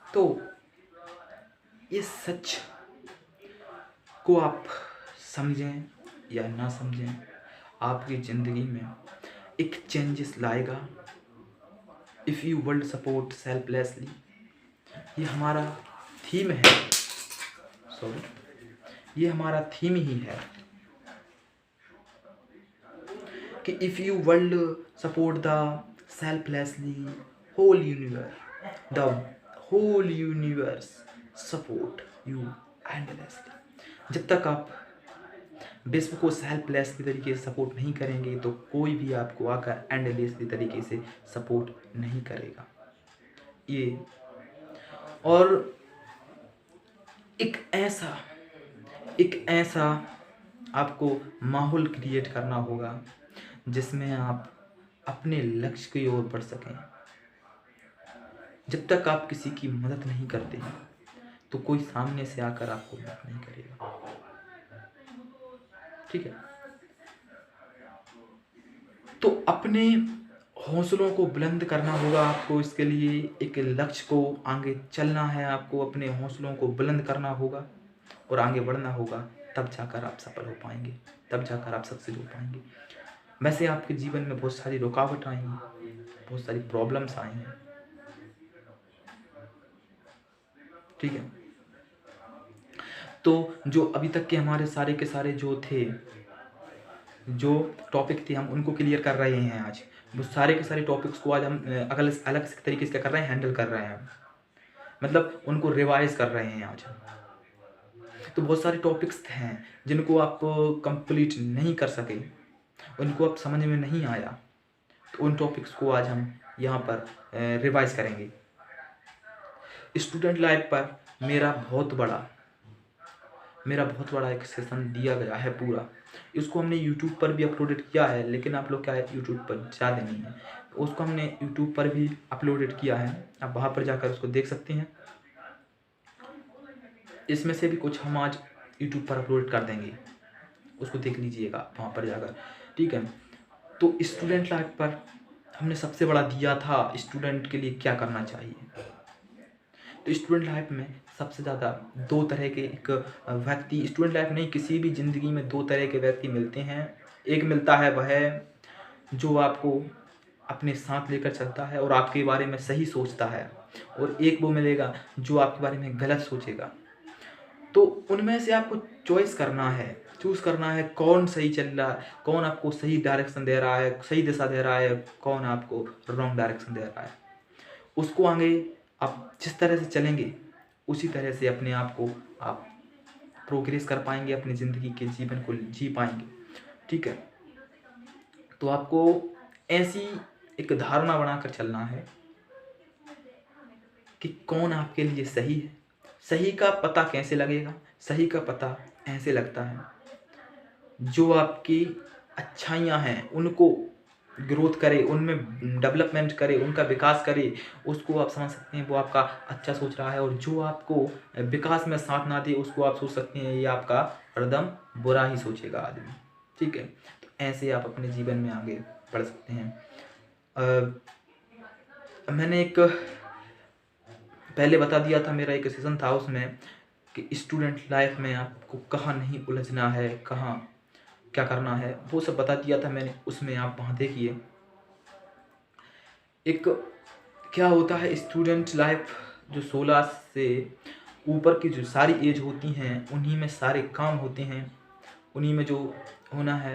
तो ये सच को आप समझें या ना समझें, आपकी ज़िंदगी में एक चेंजेस लाएगा। If you would support selflessly, ये हमारा थीम है, सॉरी, ये हमारा थीम ही है कि if you would support the selflessly, whole universe the whole universe support you endlessly. जब तक आप विश्व को सेल्फलेसली तरीके से सपोर्ट नहीं करेंगे तो कोई भी आपको आकर एंडलेसली तरीके से सपोर्ट नहीं करेगा। ये और एक ऐसा आपको माहौल क्रिएट करना होगा जिसमें आप अपने लक्ष्य की ओर बढ़ सकें। जब तक आप किसी की मदद नहीं करते तो कोई सामने से आकर आपको मदद नहीं करेगा। ठीक है, तो अपने हौसलों को बुलंद करना होगा आपको। इसके लिए एक लक्ष्य को आगे चलना है, आपको अपने हौसलों को बुलंद करना होगा और आगे बढ़ना होगा। तब जाकर आप सफल हो पाएंगे, तब जाकर आप सक्सेस हो पाएंगे। वैसे आपके जीवन में बहुत सारी रुकावट आई हैं, बहुत सारी प्रॉब्लम्स आई हैं, ठीक है। तो जो अभी तक के हमारे सारे के सारे जो थे, जो टॉपिक थे, हम उनको क्लियर कर रहे हैं आज। वो सारे के सारे टॉपिक्स को आज हम अलग अलग तरीके से क्या कर रहे हैं, हैंडल कर रहे हैं, मतलब उनको रिवाइज कर रहे हैं आज। तो बहुत सारे टॉपिक्स हैं जिनको आप कंप्लीट नहीं कर सके, उनको आप समझ में नहीं आया, तो उन टॉपिक्स को आज हम यहाँ पर रिवाइज करेंगे। स्टूडेंट लाइफ पर मेरा बहुत बड़ा एक सेशन दिया गया है पूरा। इसको हमने यूट्यूब पर भी अपलोडेड किया है, लेकिन आप लोग क्या है, यूट्यूब पर ज़्यादा नहीं है, तो उसको हमने यूट्यूब पर भी अपलोडेड किया है। आप वहाँ पर जाकर उसको देख सकते हैं। इसमें से भी कुछ हम आज यूट्यूब पर अपलोड कर देंगे, उसको देख लीजिएगा वहाँ पर जाकर, ठीक है। तो स्टूडेंट लाइफ पर हमने सबसे बड़ा दिया था स्टूडेंट के लिए क्या करना चाहिए। तो स्टूडेंट लाइफ में सबसे ज़्यादा दो तरह के एक व्यक्ति, स्टूडेंट लाइफ नहीं, किसी भी ज़िंदगी में दो तरह के व्यक्ति मिलते हैं। एक मिलता है वह जो आपको अपने साथ लेकर चलता है और आपके बारे में सही सोचता है, और एक वो मिलेगा जो आपके बारे में गलत सोचेगा। तो उनमें से आपको चॉइस करना है, चूज़ करना है कौन सही चल रहा है, कौन आपको सही डायरेक्शन दे रहा है, सही दिशा दे रहा है, कौन आपको रॉन्ग डायरेक्शन दे रहा है। उसको आगे आप जिस तरह से चलेंगे उसी तरह से अपने आप को आप प्रोग्रेस कर पाएंगे, अपनी ज़िंदगी के जीवन को जी पाएंगे, ठीक है। तो आपको ऐसी एक धारणा बनाकर चलना है कि कौन आपके लिए सही है। सही का पता कैसे लगेगा, सही का पता ऐसे लगता है, जो आपकी अच्छाइयाँ हैं उनको ग्रोथ करे, उनमें डेवलपमेंट करे, उनका विकास करे, उसको आप समझ सकते हैं वो आपका अच्छा सोच रहा है। और जो आपको विकास में साथ ना दे उसको आप सोच सकते हैं ये आपका हरदम बुरा ही सोचेगा आदमी, ठीक है। तो ऐसे आप अपने जीवन में आगे बढ़ सकते हैं। मैंने एक पहले बता दिया था, मेरा एक सेशन था उसमें कि स्टूडेंट लाइफ में आपको कहाँ नहीं उलझना है, कहाँ क्या करना है, वो सब बता दिया था मैंने उसमें। आप वहाँ देखिए एक क्या होता है स्टूडेंट लाइफ, जो 16 से ऊपर की जो सारी एज होती हैं उन्हीं में सारे काम होते हैं, उन्हीं में जो होना है।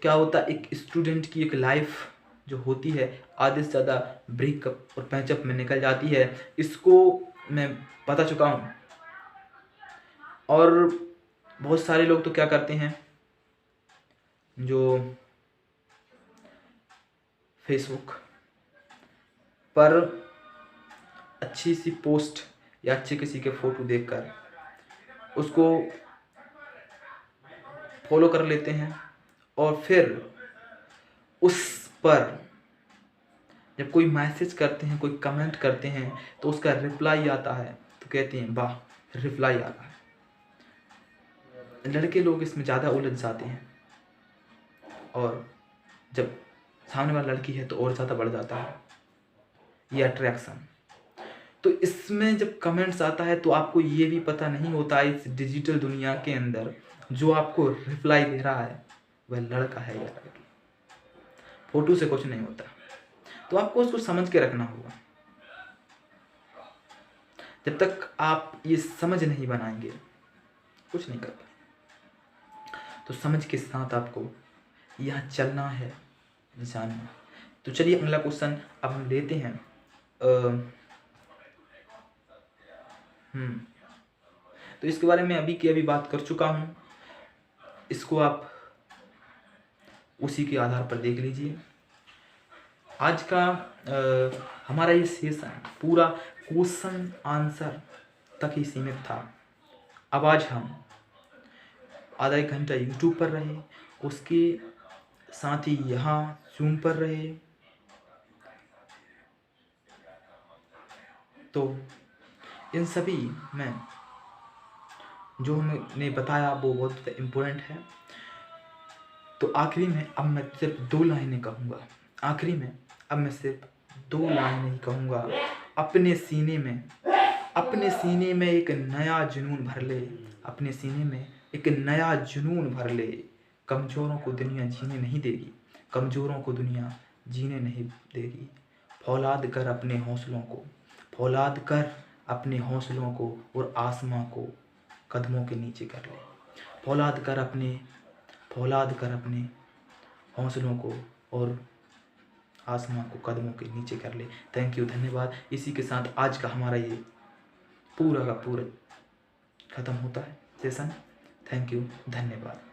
क्या होता है एक स्टूडेंट की एक लाइफ जो होती है आधे से ज़्यादा ब्रेकअप और पैचअप में निकल जाती है, इसको मैं बता चुका हूँ। और बहुत सारे लोग तो क्या करते हैं, जो फेसबुक पर अच्छी सी पोस्ट या अच्छे किसी के फ़ोटो देखकर उसको फॉलो कर लेते हैं, और फिर उस पर जब कोई मैसेज करते हैं, कोई कमेंट करते हैं तो उसका रिप्लाई आता है तो कहते हैं वाह रिप्लाई आ रहा है। लड़के लोग इसमें ज़्यादा उलझ जाते हैं, और जब सामने वाला लड़की है तो और ज़्यादा बढ़ जाता है ये अट्रैक्शन। तो इसमें जब कमेंट्स आता है तो आपको ये भी पता नहीं होता इस डिजिटल दुनिया के अंदर जो आपको रिप्लाई दे रहा है वह लड़का है या लड़की। फोटो से कुछ नहीं होता, तो आपको उसको समझ के रखना होगा। जब तक आप ये समझ नहीं बनाएंगे कुछ नहीं कर पाएंगे। तो समझ के साथ आपको यहाँ चलना है, जानना। तो चलिए अगला क्वेश्चन अब हम लेते हैं। तो इसके बारे में अभी बात कर चुका हूँ, इसको आप उसी के आधार पर देख लीजिए। आज का हमारा ये सेशन पूरा क्वेश्चन आंसर तक ही सीमित था। अब आज हम आधा एक घंटा यूट्यूब पर रहे, उसके साथ ही यहाँ जूम पर रहे। तो इन सभी में जो हमने बताया वो बहुत इम्पोर्टेंट है। तो आखिरी में अब मैं सिर्फ 2 लाइनें कहूँगा। आखिरी में अब मैं सिर्फ 2 लाइनें ही कहूँगा। अपने सीने में एक नया जुनून भर ले, अपने सीने में एक नया जुनून भर ले। कमज़ोरों को दुनिया जीने नहीं देगी, कमज़ोरों को दुनिया जीने नहीं देगी। फौलाद कर अपने हौसलों को, फौलाद कर अपने हौसलों को और आसमां को कदमों के नीचे कर ले। फौलाद कर अपने हौसलों को और आसमां को कदमों के नीचे कर ले। थैंक यू, धन्यवाद। इसी के साथ आज का हमारा ये पूरा का पूरा ख़त्म होता है सेशन। थैंक यू, धन्यवाद।